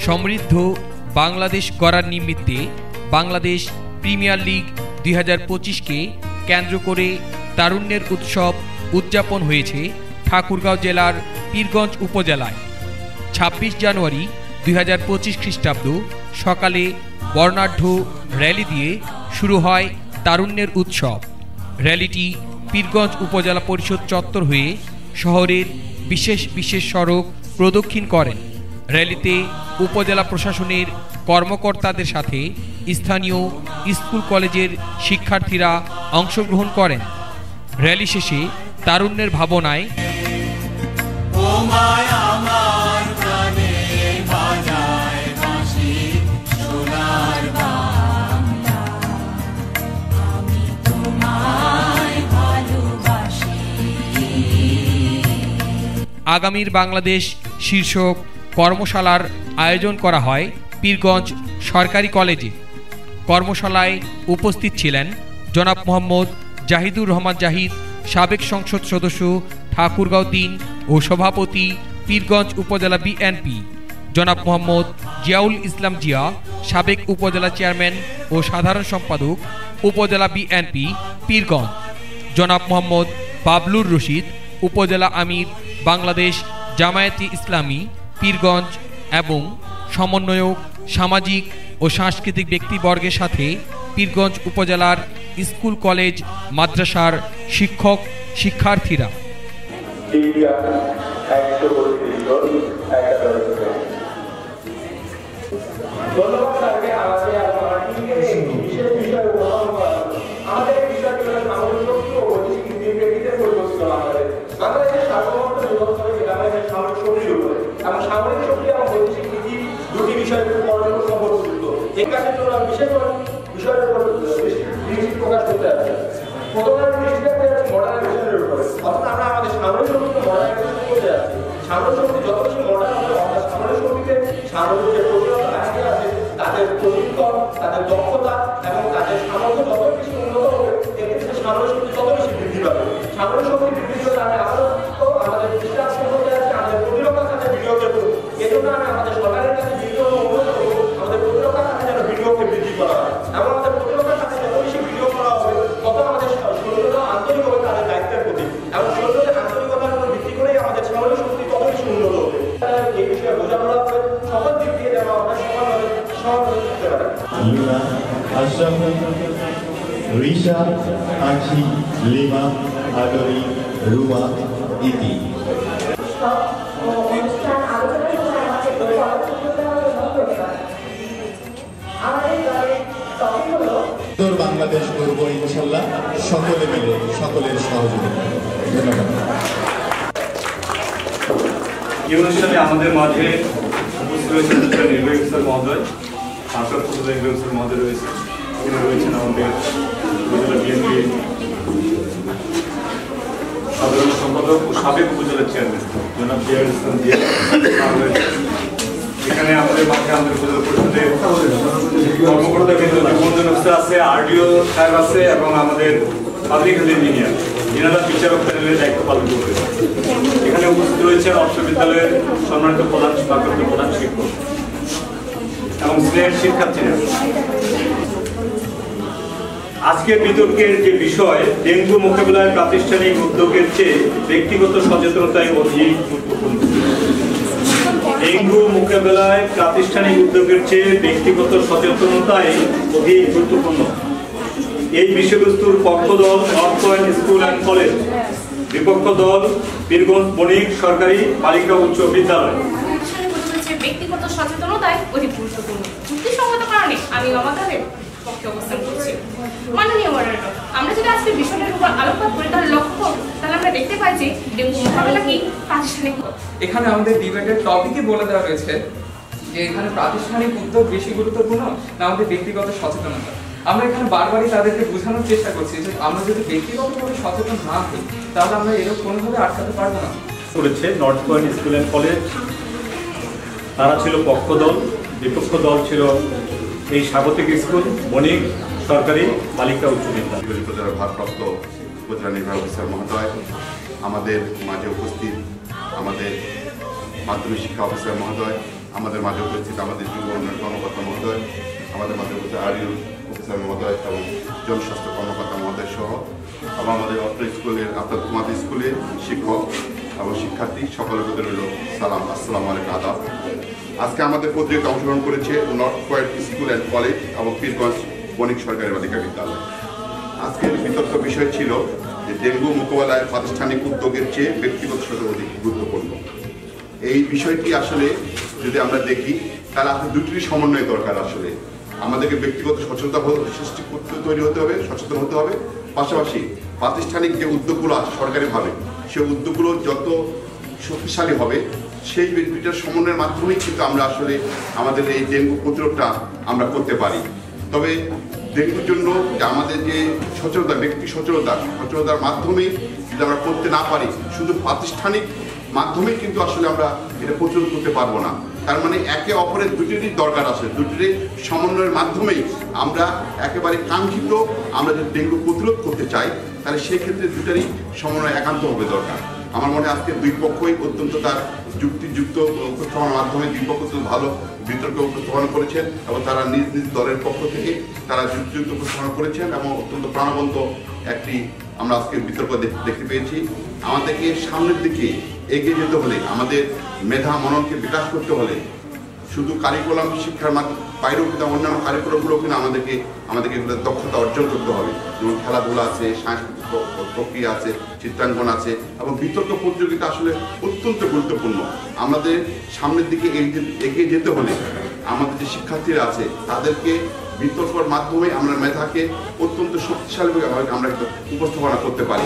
সমৃদ্ধ বাংলাদেশ গড়ার নিমিত্তে বাংলাদেশ প্রিমিয়ার লিগ 2025কে কেন্দ্র করে তারুণ্যের উৎসব উদযাপন হয়েছে ঠাকুরগাঁও জেলার পীরগঞ্জ উপজেলায়। 26 জানুয়ারি 2025 খ্রিস্টাব্দ সকালে বর্ণাঢ্য র্যালি দিয়ে শুরু হয় তারুণ্যের উৎসব। র্যালিটি পীরগঞ্জ উপজেলা পরিষদ চত্বর হয়ে শহরের বিশেষ বিশেষ সড়ক প্রদক্ষিণ করেন। র্যালিতে উপজেলা প্রশাসনের কর্মকর্তাদের সাথে স্থানীয় স্কুল কলেজের শিক্ষার্থীরা অংশগ্রহণ করেন। র্যালি শেষে তারুণ্যের ভাবনায় আগামীর বাংলাদেশ শীর্ষক কর্মশালার আয়োজন করা হয় পীরগঞ্জ সরকারি কলেজে। কর্মশালায় উপস্থিত ছিলেন জনাব মোহাম্মদ জাহিদুর রহমান জাহিদ, সাবেক সংসদ সদস্য ঠাকুরগাঁও ৩ ও সভাপতি পীরগঞ্জ উপজেলা বিএনপি, জনাব মোহাম্মদ জিয়াউল ইসলাম জিয়া, সাবেক উপজেলা চেয়ারম্যান ও সাধারণ সম্পাদক উপজেলা বিএনপি পীরগঞ্জ, জনাব মোহাম্মদ বাবলুর রশিদ, উপজেলা আমির বাংলাদেশ জামায়াতে ইসলামী পীরগঞ্জ এবং সমন্বয়ক সামাজিক ও সাংস্কৃতিক ব্যক্তিবর্গের সাথে পীরগঞ্জ উপজেলার স্কুল কলেজ মাদ্রাসার শিক্ষক শিক্ষার্থীরা। তাদের প্রশিক্ষণ, তাদের দক্ষতা এবং তাদের সামর্থ্য যত বেশি উন্নত হবে, এক্ষেত্রে সামরিক শক্তি তত বেশি বৃদ্ধি পাবে। সামরিক শক্তি বৃদ্ধির জন্য আমি আবারও আমাদের বিশ্বাস করতে যাচ্ছি আমাদের প্রতিরক্ষা খাতে বিনিয়োগের করব। এজন্য আমি আমাদের সরকারের কাছে বিনিয়োগ অনুরোধ করব, আমাদের প্রতিরক্ষা খাতে যেন বিনিয়োগকে বৃদ্ধি করা হয় এবং আমাদের প্রতিরক্ষা খাতে যত বেশি বিনিয়োগ করা হবে তত আমাদের সৈন্যরা আন্তরিক হবে তাদের দায়িত্বের প্রতি এবং সৈন্যদের আন্তরিকতার উপর ভিত্তি করেই আমাদের সামরিক শক্তি তত বেশি উন্নত হবে। এই বিষয়ে বোঝাপড়া হবে সকল দিক দিয়ে যেন আমরা সমানভাবে সহযোগিতা করতে পারি। আশরাফ, রিশা, আখি, লিমা, আদরি, রুমা, ইতি। বাংলাদেশ গর্ব ইনশাল্লাহ, সকলে মিলে সকলের সহযোগিতা। ধন্যবাদ। এই অনুষ্ঠানে আমাদের মাঝে উপস্থিত রয়েছেন নির্বাহী অফিসার মহোদয়, ভারপ্রাপ্ত নির্বাহী অফিসার মহোদয় রয়েছে, তিনি রয়েছেন আমাদের উপজেলা বিএনপি সাধারণ সম্পাদক ও সাবেক উপজেলা চেয়ারম্যান জনাব জিয়াউল ইসলাম জিয়া রয়েছে। এখানে আমাদের মাঝে আমাদের উপজেলা পরিষদের কর্মকর্তা কিন্তু নিবন্ধন অফিসার আছে, আরডিও সাহেব আছে এবং আমাদের পাবলিক হেলথ ইঞ্জিনিয়ার যিনারা বিচারক প্যানেলের দায়িত্ব পালন করবে। এখানে উপস্থিত রয়েছে অর্থ বিদ্যালয়ের সম্মানিত প্রধান শিক্ষক এবং স্নেহের শিক্ষার্থীরা। আজকের বিতর্কের যে বিষয়, ডেঙ্গু মোকাবিলায় প্রাতিষ্ঠানিক উদ্যোগের চেয়ে ব্যক্তিগত সচেতনতাই অধিক গুরুত্বপূর্ণ। ডেঙ্গু মোকাবিলায় প্রাতিষ্ঠানিক উদ্যোগের চেয়ে ব্যক্তিগত সচেতনতাই অধিক গুরুত্বপূর্ণ। এই বিষয়বস্তুর পক্ষ দল north point school and college, বিপক্ষ দল পীরগঞ্জ বণিক সরকারি বালিকা উচ্চ বিদ্যালয়। ব্যক্তিগত সচেতনতাই অধিক গুরুত্বপূর্ণ। যুক্তিসঙ্গত কারণে আমি আমাদের পক্ষে অবস্থান করছি। মাননীয় মডারেটর, আমরা যদি আজকে বিষয়টার উপর আলোকপাত করি তাহলে লক্ষ্য তাহলে আমরা দেখতে পাই যে ডেঙ্গু মোকাবিলা কি প্রাতিষ্ঠানিক। এখানে আমাদের ডিবেটের টপিকই বলে দেওয়া রয়েছে যে এখানে প্রাতিষ্ঠানিক উদ্যোগ বেশি গুরুত্বপূর্ণ না আমাদের ব্যক্তিগত সচেতনতা। আমরা এখানে বারবারই তাদেরকে বোঝানোর চেষ্টা করছি যে আমরা যদি ব্যক্তিগতভাবে সচেতন না হই তাহলে আমরা এরকম কোনোভাবে আটকাতে পারবো না। করেছে north point school and college, তারা ছিল পক্ষ দল, বিপক্ষ দল ছিল এই স্বাগতিক স্কুল বণিক সরকারি বালিকা উচ্চ বিদ্যালয়। উপজেলার ভারপ্রাপ্ত উপজেলা নির্বাহী অফিসার মহোদয়, আমাদের মাঝে উপস্থিত আমাদের মাধ্যমিক শিক্ষা অফিসার মহোদয়, আমাদের মাঝে উপস্থিত আমাদের যুব উন্নয়ন কর্মকর্তা মহোদয়, আমাদের মাঝে উপস্থিত আরইউ অফিসার মহোদয় এবং জনস্বাস্থ্য কর্মকর্তা মহোদয় সহ এবং আমাদের অত্র স্কুলের তোমাদের স্কুলের শিক্ষক এবং শিক্ষার্থী সকলের প্রতি রইল সালাম, আসসালামু আলাইকুম, আদাব। আজকে আমাদের প্রতিযোগিতা অংশগ্রহণ করেছে North Quiet school and college এবং পীরগঞ্জ বণিক সরকারি বালিকা বিদ্যালয়। আজকের বিতর্ক বিষয় ছিল যে ডেঙ্গু মোকাবেলায় প্রাতিষ্ঠানিক উদ্যোগের চেয়ে ব্যক্তিগত সচেতনতা অধিক গুরুত্বপূর্ণ। এই বিষয়টি আসলে যদি আমরা দেখি তাহলে আসলে দুটিরই সমন্বয় দরকার। আসলে আমাদেরকে ব্যক্তিগত সচেতনতা সৃষ্টি করতে তৈরি হতে হবে, সচেতন হতে হবে, পাশাপাশি প্রাতিষ্ঠানিক যে উদ্যোগগুলো আছে সরকারিভাবে সেই উদ্যোগগুলো যত শক্তিশালী হবে সেই দুইটার সমন্বয়ের মাধ্যমেই কিন্তু আমরা আসলে আমাদের এই ডেঙ্গু প্রতিরোধটা আমরা করতে পারি। তবে ডেঙ্গুর জন্য আমাদের যে সচেতনতা, ব্যক্তি সচেতনতার মাধ্যমেই যদি আমরা করতে না পারি, শুধু প্রাতিষ্ঠানিক মাধ্যমেই কিন্তু আসলে আমরা এটা প্রতিরোধ করতে পারবো না। তার মানে একে অপরের দুটিরই দরকার আছে, দুটিরই সমন্বয়ের মাধ্যমেই আমরা একেবারে কাঙ্ক্ষিত আমরা যদি ডেঙ্গু প্রতিরোধ করতে চাই তাহলে সেই ক্ষেত্রে দুটারই সমন্বয় একান্ত হবে দরকার। আমার মনে হয় আজকে দুই পক্ষই অত্যন্ত তার যুক্তিযুক্ত উপস্থাপনার মাধ্যমে দুই পক্ষ ভালো বিতর্ক উপস্থাপনা করেছেন এবং তারা নিজ নিজ দলের পক্ষ থেকে তারা যুক্তিযুক্ত উপস্থাপনা করেছেন এবং অত্যন্ত প্রাণবন্ত একটি আমরা আজকে বিতর্ক দেখতে পেয়েছি। আমাদেরকে সামনের দিকে এগিয়ে যেতে হলে, আমাদের মেধা মননকে বিকাশ করতে হলে শুধু কারিকুলাম শিক্ষার বাইরেও কিন্তু অন্যান্য কারিকুলামগুলো কিন্তু আমাদেরকে দক্ষতা অর্জন করতে হবে। যেমন খেলাধুলা আছে, সাংস্কৃতিক প্রক্রিয়া আছে, চিত্রাঙ্কন আছে এবং বিতর্ক প্রতিযোগিতা আসলে অত্যন্ত গুরুত্বপূর্ণ। আমাদের সামনের দিকে এগিয়ে যেতে হলে আমাদের যে শিক্ষার্থীরা আছে তাদেরকে বিতর্কের মাধ্যমে আমরা মেধাকে অত্যন্ত শক্তিশালীভাবে আমরা উপস্থাপনা করতে পারি।